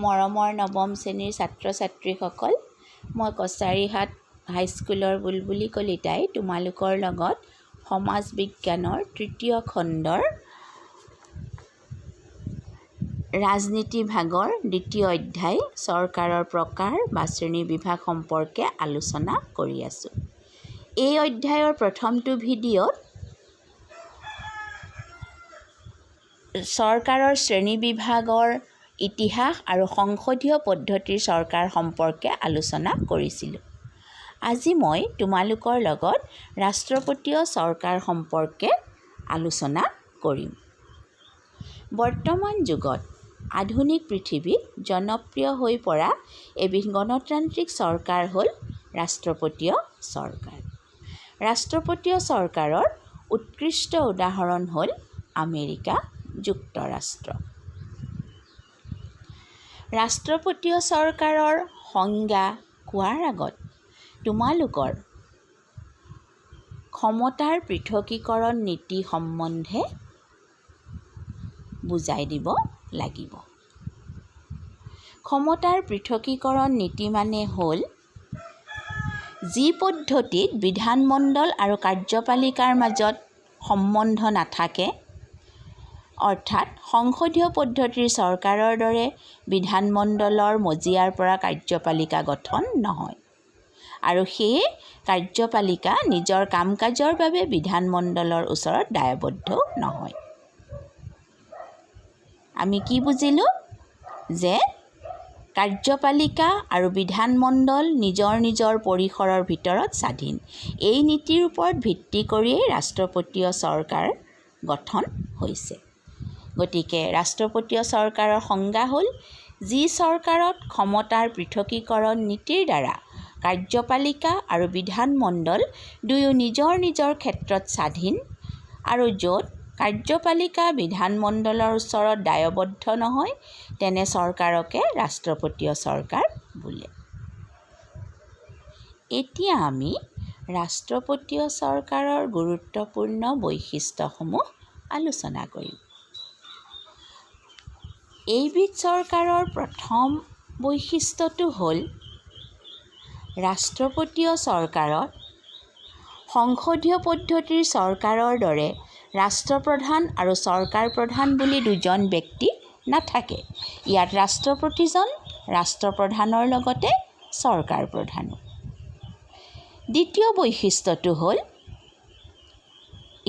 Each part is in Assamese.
মৰমৰ নৱম শ্ৰেণীৰ ছাত্ৰ ছাত্ৰীসকল, মই কছাৰীহাট হাইস্কুলৰ বুলবুলি কলিতাই তোমালোকৰ লগত সমাজ বিজ্ঞানৰ তৃতীয় খণ্ডৰ ৰাজনীতি ভাগৰ দ্বিতীয় অধ্যায় চৰকাৰৰ প্ৰকাৰ বা শ্ৰেণীবিভাগ সম্পৰ্কে আলোচনা কৰি আছোঁ। এই অধ্যায়ৰ প্ৰথমটো ভিডিঅ'ত চৰকাৰৰ শ্ৰেণীবিভাগৰ ইতিহাস আৰু সংসদীয় পদ্ধতিৰ চৰকাৰ সম্পৰ্কে আলোচনা কৰিছিলোঁ। আজি মই তোমালোকৰ লগত ৰাষ্ট্ৰপতীয় চৰকাৰ সম্পৰ্কে আলোচনা কৰিম। বৰ্তমান যুগত আধুনিক পৃথিৱীত জনপ্ৰিয় হৈ পৰা এবিধ গণতান্ত্ৰিক চৰকাৰ হ'ল ৰাষ্ট্ৰপতীয় চৰকাৰ। ৰাষ্ট্ৰপতীয় চৰকাৰৰ উৎকৃষ্ট উদাহৰণ হ'ল আমেৰিকা যুক্তৰাষ্ট্ৰ। ৰাষ্ট্ৰপতীয় চৰকাৰৰ সংজ্ঞা কোৱাৰ আগত তোমালোকৰ ক্ষমতাৰ পৃথকীকৰণ নীতি সম্বন্ধে বুজাই দিব লাগিব। ক্ষমতাৰ পৃথকীকৰণ নীতি মানে হ'ল যি পদ্ধতিত বিধানমণ্ডল আৰু কাৰ্যপালিকাৰ মাজত সম্বন্ধ নাথাকে, অৰ্থাৎ সংসদীয় পদ্ধতিৰ চৰকাৰৰ দৰে বিধানমণ্ডলৰ মজিয়াৰ পৰা কাৰ্যপালিকা গঠন নহয়, আৰু সেয়ে কাৰ্যপালিকা নিজৰ কাম কাজৰ বাবে বিধানমণ্ডলৰ ওচৰত দায়বদ্ধ নহয়। আমি কি বুজিলোঁ? যে কাৰ্যপালিকা আৰু বিধানমণ্ডল নিজৰ নিজৰ পৰিসৰৰ ভিতৰত স্বাধীন। এই নীতিৰ ওপৰত ভিত্তি কৰিয়েই ৰাষ্ট্ৰপতীয় চৰকাৰ গঠন হৈছে। গতিকে ৰাষ্ট্ৰপতীয় চৰকাৰৰ সংজ্ঞা হ'ল যি চৰকাৰত ক্ষমতাৰ পৃথকীকৰণ নীতিৰ দ্বাৰা কাৰ্যপালিকা আৰু বিধানমণ্ডল দুয়ো নিজৰ নিজৰ ক্ষেত্ৰত স্বাধীন, আৰু য'ত কাৰ্যপালিকা বিধানমণ্ডলৰ ওচৰত দায়বদ্ধ নহয়, তেনে চৰকাৰকে ৰাষ্ট্ৰপতীয় চৰকাৰ বোলে। এতিয়া আমি ৰাষ্ট্ৰপতীয় চৰকাৰৰ গুৰুত্বপূৰ্ণ বৈশিষ্ট্যসমূহ আলোচনা কৰিম। এইবিধ চৰকাৰৰ প্ৰথম বৈশিষ্ট্যটো হ'ল ৰাষ্ট্ৰপতীয় চৰকাৰত সংসদীয় পদ্ধতিৰ চৰকাৰৰ দৰে ৰাষ্ট্ৰপ্ৰধান আৰু চৰকাৰ প্ৰধান বুলি দুজন ব্যক্তি নাথাকে। ইয়াত ৰাষ্ট্ৰপতিজন ৰাষ্ট্ৰপ্ৰধানৰ লগতে চৰকাৰ প্ৰধানো। দ্বিতীয় বৈশিষ্ট্যটো হ'ল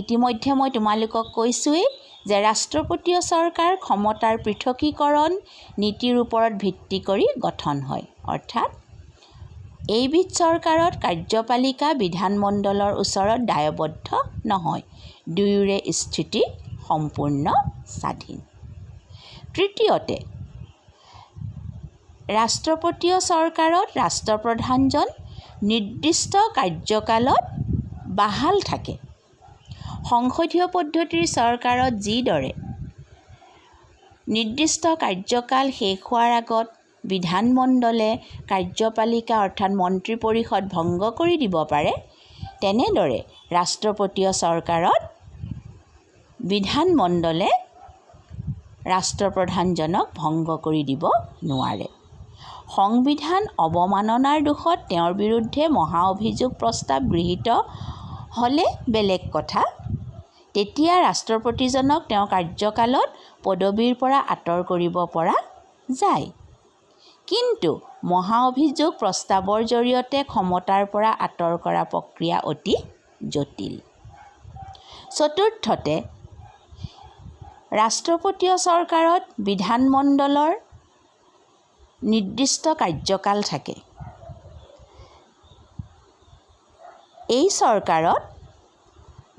ইতিমধ্যে মই তোমালোকক কৈছোঁৱেই যে ৰাষ্ট্ৰপতীয় চৰকাৰ ক্ষমতাৰ পৃথকীকৰণ নীতিৰ ওপৰত ভিত্তি কৰি গঠন হয়, অৰ্থাৎ এইবিধ চৰকাৰত কাৰ্যপালিকা বিধানমণ্ডলৰ ওচৰত দায়বদ্ধ নহয়, দুয়োৰে স্থিতি সম্পূৰ্ণ স্বাধীন। তৃতীয়তে, ৰাষ্ট্ৰপতীয় চৰকাৰত ৰাষ্ট্ৰপ্ৰধানজন নিৰ্দিষ্ট কাৰ্যকালত বাহাল থাকে। সংসদীয় পদ্ধতিৰ চৰকাৰত যিদৰে নিৰ্দিষ্ট কাৰ্যকাল শেষ হোৱাৰ আগত বিধানমণ্ডলে কাৰ্যপালিকা অৰ্থাৎ মন্ত্ৰী পৰিষদ ভংগ কৰি দিব পাৰে, তেনেদৰে ৰাষ্ট্ৰপতীয় চৰকাৰত বিধানমণ্ডলে ৰাষ্ট্ৰপ্ৰধানজনক ভংগ কৰি দিব নোৱাৰে। সংবিধান অৱমাননাৰ দোষত তেওঁৰ বিৰুদ্ধে মহা অভিযোগ প্ৰস্তাৱ গৃহীত হ'লে বেলেগ কথা। তেতিয়া ৰাষ্ট্ৰপতিজনক তেওঁৰ কাৰ্যকালত পদবীৰ পৰা আঁতৰ কৰিব পৰা যায়। কিন্তু মহা অভিযোগ প্ৰস্তাৱৰ জৰিয়তে ক্ষমতাৰ পৰা আঁতৰ কৰা প্ৰক্ৰিয়া অতি জটিল। চতুৰ্থতে, ৰাষ্ট্ৰপতীয় চৰকাৰত বিধানমণ্ডলৰ নিৰ্দিষ্ট কাৰ্যকাল থাকে। এই চৰকাৰত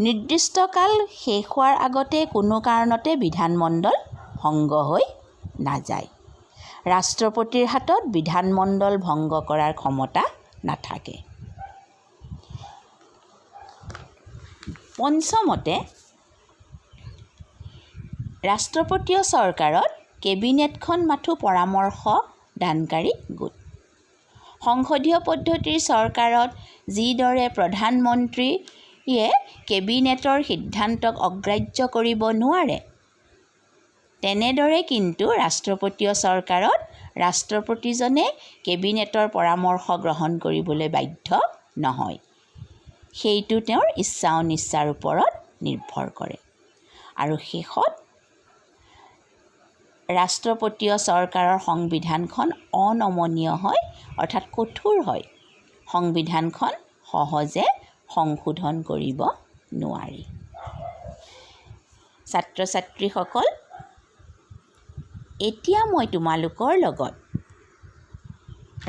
নিৰ্দিষ্ট কাল শেষ হোৱাৰ আগতে কোনো কাৰণতে বিধানমণ্ডল ভংগ হৈ নাযায়। ৰাষ্ট্ৰপতিৰ হাতত বিধানমণ্ডল ভংগ কৰাৰ ক্ষমতা নাথাকে। পঞ্চমতে, ৰাষ্ট্ৰপতীয় চৰকাৰত কেবিনেটখন মাথো পৰামৰ্শদানকাৰী গোট। সংসদীয় পদ্ধতিৰ চৰকাৰত যিদৰে প্ৰধানমন্ত্ৰীয়ে কেবিনেটৰ সিদ্ধান্তক অগ্ৰাহ্য কৰিব নোৱাৰে, তেনেদৰে কিন্তু ৰাষ্ট্ৰপতীয় চৰকাৰত ৰাষ্ট্ৰপতিজনে কেবিনেটৰ পৰামৰ্শ গ্ৰহণ কৰিবলৈ বাধ্য নহয়। সেইটো তেওঁৰ ইচ্ছা অনিচ্ছাৰ ওপৰত নিৰ্ভৰ কৰে। আৰু শেষত ৰাষ্ট্ৰপতীয় চৰকাৰৰ সংবিধানখন অনমনীয় হয়, অৰ্থাৎ কঠোৰ হয়। সংবিধানখন সহজে সংশোধন কৰিব নোৱাৰি। ছাত্ৰ ছাত্ৰীসকল, এতিয়া মই তোমালোকৰ লগত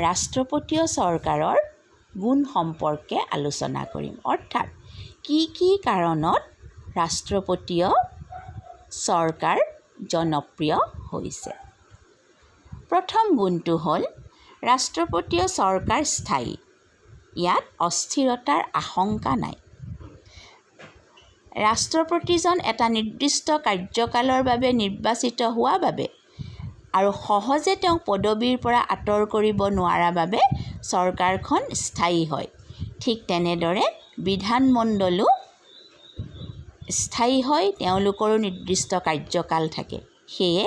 ৰাষ্ট্ৰপতীয় চৰকাৰৰ গুণ সম্পৰ্কে আলোচনা কৰিম, অৰ্থাৎ কি কি কাৰণত ৰাষ্ট্ৰপতীয় চৰকাৰ জনপ্ৰিয় হৈছে। প্ৰথম গুণটো হ'ল ৰাষ্ট্ৰপতীয় চৰকাৰ স্থায়ী। ইয়াত অস্থিৰতাৰ আশংকা নাই। ৰাষ্ট্ৰপতিজন এটা নিৰ্দিষ্ট কাৰ্যকালৰ বাবে নিৰ্বাচিত হোৱা বাবে আৰু সহজে তেওঁক পদবীৰ পৰা আঁতৰ কৰিব নোৱাৰা বাবে চৰকাৰখন স্থায়ী হয়। ঠিক তেনেদৰে বিধানমণ্ডলো স্থায়ী হয়, তেওঁলোকৰো নিৰ্দিষ্ট কাৰ্যকাল থাকে। সেয়ে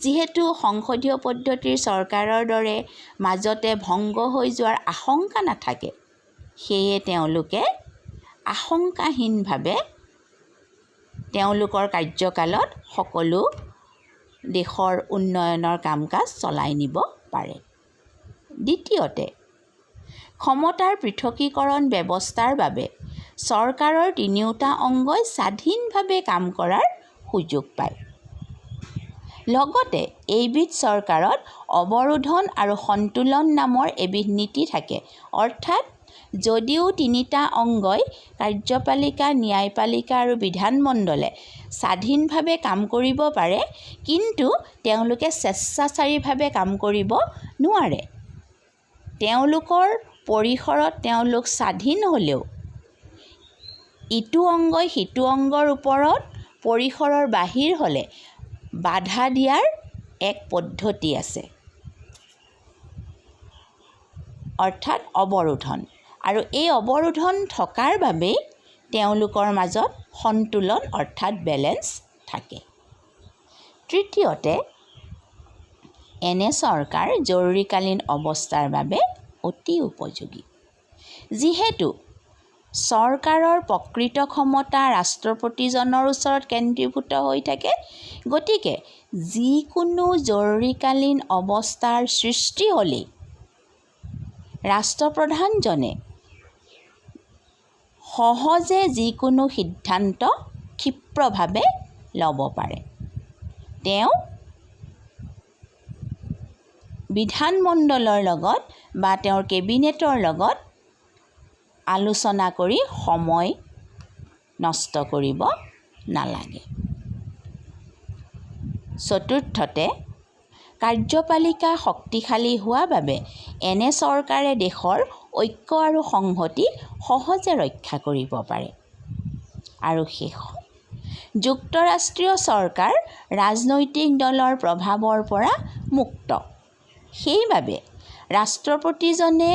যিহেতু সংসদীয় পদ্ধতিৰ চৰকাৰৰ দৰে মাজতে ভংগ হৈ যোৱাৰ আশংকা নাথাকে, সেয়ে তেওঁলোকে আশংকাহীনভাৱে তেওঁলোকৰ কাৰ্যকালত সকলো দেশৰ উন্নয়নৰ কাম কাজ চলাই নিব পাৰে। দ্বিতীয়তে, ক্ষমতাৰ পৃথকীকৰণ ব্যৱস্থাৰ বাবে চৰকাৰৰ তিনিওটা অংগই স্বাধীনভাৱে কাম কৰাৰ সুযোগ পায়। লগতে এইবিধ চৰকাৰত অৱৰোধন আৰু সন্তুলন নামৰ এবিধ নীতি থাকে, অৰ্থাৎ যদিও তিনিটা অংগই কাৰ্যপালিকা, ন্যায়পালিকা আৰু বিধানমণ্ডলে স্বাধীনভাৱে কাম কৰিব পাৰে, কিন্তু তেওঁলোকে স্বেচ্ছাচাৰীভাৱে কাম কৰিব নোৱাৰে। তেওঁলোকৰ পৰিসৰত তেওঁলোক স্বাধীন হ'লেও ইটো অংগই সিটো অংগৰ ওপৰত পৰিসৰৰ বাহিৰ হ'লে বাধা দিয়াৰ এক পদ্ধতি আছে, অৰ্থাৎ অৱৰোধন। আৰু এই অৱৰোধন থকাৰ বাবেই তেওঁলোকৰ মাজত সন্তুলন অৰ্থাৎ বেলেঞ্চ থাকে। তৃতীয়তে, এনে চৰকাৰ জৰুৰীকালীন অৱস্থাৰ বাবে অতি উপযোগী। যিহেতু চৰকাৰৰ প্ৰকৃত ক্ষমতা ৰাষ্ট্ৰপতিজনৰ ওচৰত কেন্দ্ৰীভূত হৈ থাকে, গতিকে যিকোনো জৰুৰীকালীন অৱস্থাৰ সৃষ্টি হ'লেই ৰাষ্ট্ৰপ্ৰধানজনে সহজে যিকোনো সিদ্ধান্ত ক্ষিপ্ৰভাৱে ল'ব পাৰে। তেওঁ বিধানমণ্ডলৰ লগত বা তেওঁৰ কেবিনেটৰ লগত আলোচনা কৰি সময় নষ্ট কৰিব নালাগে। চতুৰ্থতে, কাৰ্যপালিকা শক্তিশালী হোৱা বাবে এনে চৰকাৰে দেশৰ ঐক্য আৰু সংহতি সহজে ৰক্ষা কৰিব পাৰে। আৰু শেষত, যুক্তৰাষ্ট্ৰীয় চৰকাৰ ৰাজনৈতিক দলৰ প্ৰভাৱৰ পৰা মুক্ত। সেইবাবে ৰাষ্ট্ৰপতিজনে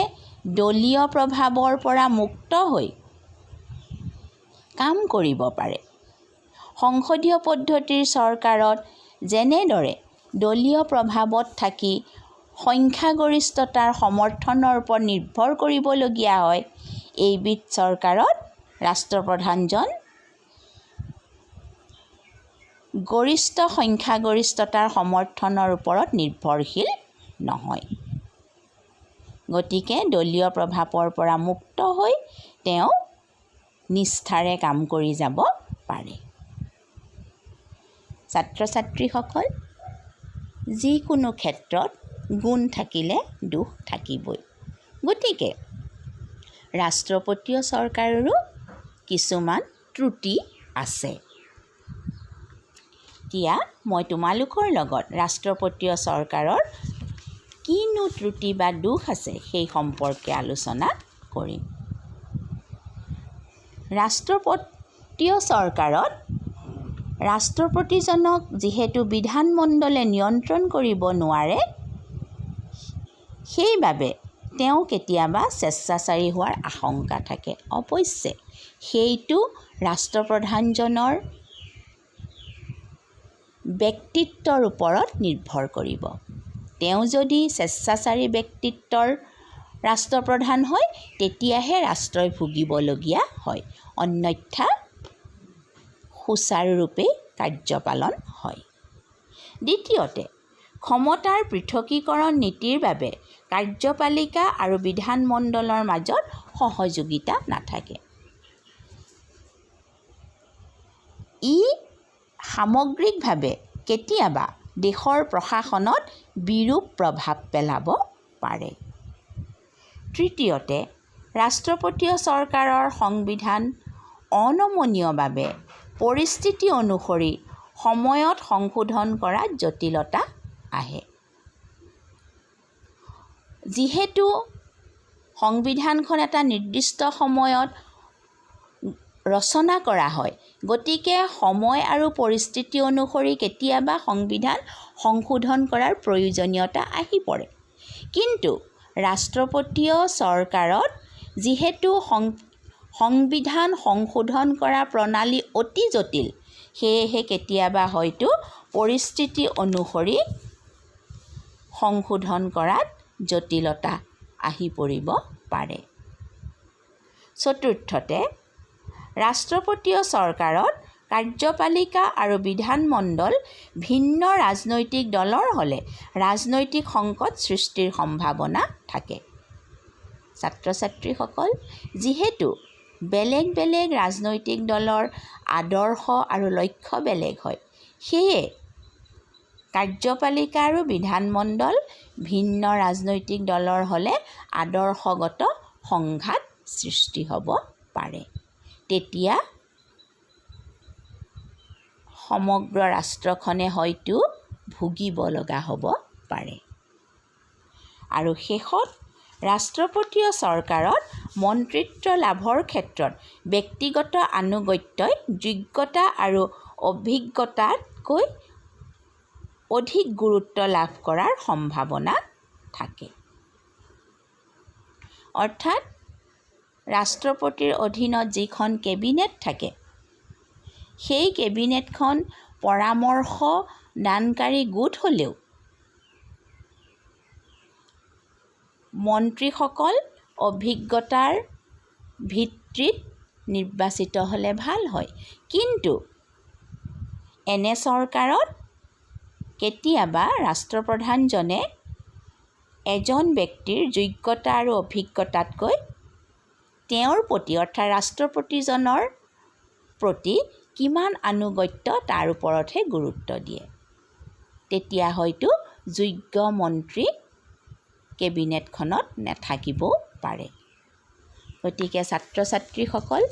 দলীয় প্ৰভাৱৰ পৰা মুক্ত হৈ কাম কৰিব পাৰে। সংসদীয় পদ্ধতিৰ চৰকাৰত যেনেদৰে দলীয় প্ৰভাৱত থাকি সংখ্যাগৰিষ্ঠতাৰ সমৰ্থনৰ ওপৰত নিৰ্ভৰ কৰিবলগীয়া হয়, এইবিধ চৰকাৰত ৰাষ্ট্ৰপ্ৰধানজন গৰিষ্ঠ সংখ্যাগৰিষ্ঠতাৰ সমৰ্থনৰ ওপৰত নিৰ্ভৰশীল নহয়। গতিকে দলীয় প্ৰভাৱৰ পৰা মুক্ত হৈ তেওঁ নিষ্ঠাৰে কাম কৰি যাব পাৰে। ছাত্ৰ ছাত্ৰীসকল, যিকোনো ক্ষেত্ৰত গুণ থাকিলে দোষ থাকিবই। গতিকে ৰাষ্ট্ৰপতীয় চৰকাৰৰো কিছুমান ত্ৰুটি আছে। এতিয়া মই তোমালোকৰ লগত ৰাষ্ট্ৰপতীয় চৰকাৰৰ কিনো ত্ৰুটি বা দোষ আছে সেই সম্পৰ্কে আলোচনা কৰিম। ৰাষ্ট্ৰপতীয় চৰকাৰত ৰাষ্ট্ৰপতিজনক যিহেতু বিধানমণ্ডলে নিয়ন্ত্ৰণ কৰিব নোৱাৰে, সেইবাবে তেওঁ কেতিয়াবা স্বেচ্ছাচাৰী হোৱাৰ আশংকা থাকে। অৱশ্যে সেইটো ৰাষ্ট্ৰপ্ৰধানজনৰ ব্যক্তিত্বৰ ওপৰত নিৰ্ভৰ কৰিব। তেওঁ যদি স্বেচ্ছাচাৰী ব্যক্তিত্বৰ ৰাষ্ট্ৰপ্ৰধান হয় তেতিয়াহে ৰাষ্ট্ৰই ভুগিবলগীয়া হয়, অন্যথা সুচাৰুৰূপে কাৰ্যপালন হয়। দ্বিতীয়তে, ক্ষমতাৰ পৃথকীকৰণ নীতিৰ বাবে কাৰ্যপালিকা আৰু বিধানমণ্ডলৰ মাজত সহযোগিতা নাথাকে। ই সামগ্ৰিকভাৱে কেতিয়াবা দেশৰ প্ৰশাসনত বিৰূপ প্ৰভাৱ পেলাব পাৰে। তৃতীয়তে, ৰাষ্ট্ৰপতীয় চৰকাৰৰ সংবিধান অনমনীয়ভাৱে পৰিস্থিতি অনুসৰি সময়ত সংশোধন কৰাত জটিলতা আহে। যিহেতু সংবিধানখন এটা নিৰ্দিষ্ট সময়ত ৰচনা কৰা হয়, গতিকে সময় আৰু পৰিস্থিতি অনুসৰি কেতিয়াবা সংবিধান সংশোধন কৰাৰ প্ৰয়োজনীয়তা আহি পৰে। কিন্তু ৰাষ্ট্ৰপতীয় চৰকাৰত যিহেতু সংবিধান সংশোধন কৰা প্ৰণালী অতি জটিল, সেয়েহে কেতিয়াবা হয়তো পৰিস্থিতি অনুসৰি সংশোধন কৰাত জটিলতা আহি পৰিব পাৰে। চতুৰ্থতে, ৰাষ্ট্ৰপতীয় চৰকাৰত কাৰ্যপালিকা আৰু বিধানমণ্ডল ভিন্ন ৰাজনৈতিক দলৰ হ'লে ৰাজনৈতিক সংকট সৃষ্টিৰ সম্ভাৱনা থাকে। ছাত্ৰ-ছাত্ৰীসকল, যিহেতু বেলেগ বেলেগ ৰাজনৈতিক দলৰ আদৰ্শ আৰু লক্ষ্য বেলেগ হয়, সেয়ে কাৰ্যপালিকা আৰু বিধানমণ্ডল ভিন্ন ৰাজনৈতিক দলৰ হ'লে আদৰ্শগত সংঘাত সৃষ্টি হ'ব পাৰে। তেতিয়া সমগ্ৰ ৰাষ্ট্ৰখনে হয়তো ভুগিব লগা হ'ব পাৰে। আৰু শেষত, ৰাষ্ট্ৰপতীয় চৰকাৰত মন্ত্ৰিত্ব লাভৰ ক্ষেত্ৰত ব্যক্তিগত আনুগত্যই যোগ্যতা আৰু অভিজ্ঞতাতকৈ অধিক গুৰুত্ব লাভ কৰাৰ সম্ভাৱনা থাকে। অৰ্থাৎ ৰাষ্ট্ৰপতিৰ অধীনত যিখন কেবিনেট থাকে, সেই কেবিনেটখন পৰামৰ্শ দানকাৰী গোট হ'লেও মন্ত্ৰীসকল অভিজ্ঞতাৰ ভিত্তিত নিৰ্বাচিত হ'লে ভাল হয়। কিন্তু এনে চৰকাৰত কেতিয়াবা ৰাষ্ট্ৰপ্ৰধানজনে এজন ব্যক্তিৰ যোগ্যতা আৰু অভিজ্ঞতাতকৈ তেওঁৰ প্ৰতি অৰ্থাৎ ৰাষ্ট্ৰপতিজনৰ প্ৰতি কিমান আনুগত্য তাৰ ওপৰতহে গুৰুত্ব দিয়ে। তেতিয়া হয়তো যোগ্য মন্ত্ৰী কেবিনেটখনত নাথাকিবও পাৰে। গতিকে ছাত্ৰ-ছাত্ৰীসকল,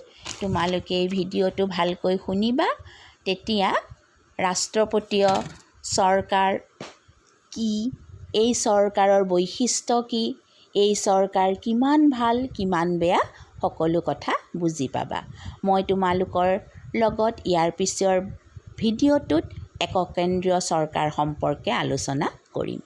তোমালোকে এই ভিডিঅ'টো ভালকৈ শুনিবা, তেতিয়া ৰাষ্ট্ৰপতীয় চৰকাৰ কি, এই চৰকাৰৰ বৈশিষ্ট্য কি, এই চৰকাৰ কিমান ভাল কিমান বেয়া সকলো কথা বুজি পাবা। মই তোমালোকৰ লগত ইয়াৰ পিছৰ ভিডিঅ'টোত এককেন্দ্ৰীয় চৰকাৰ সম্পৰ্কে আলোচনা কৰিম।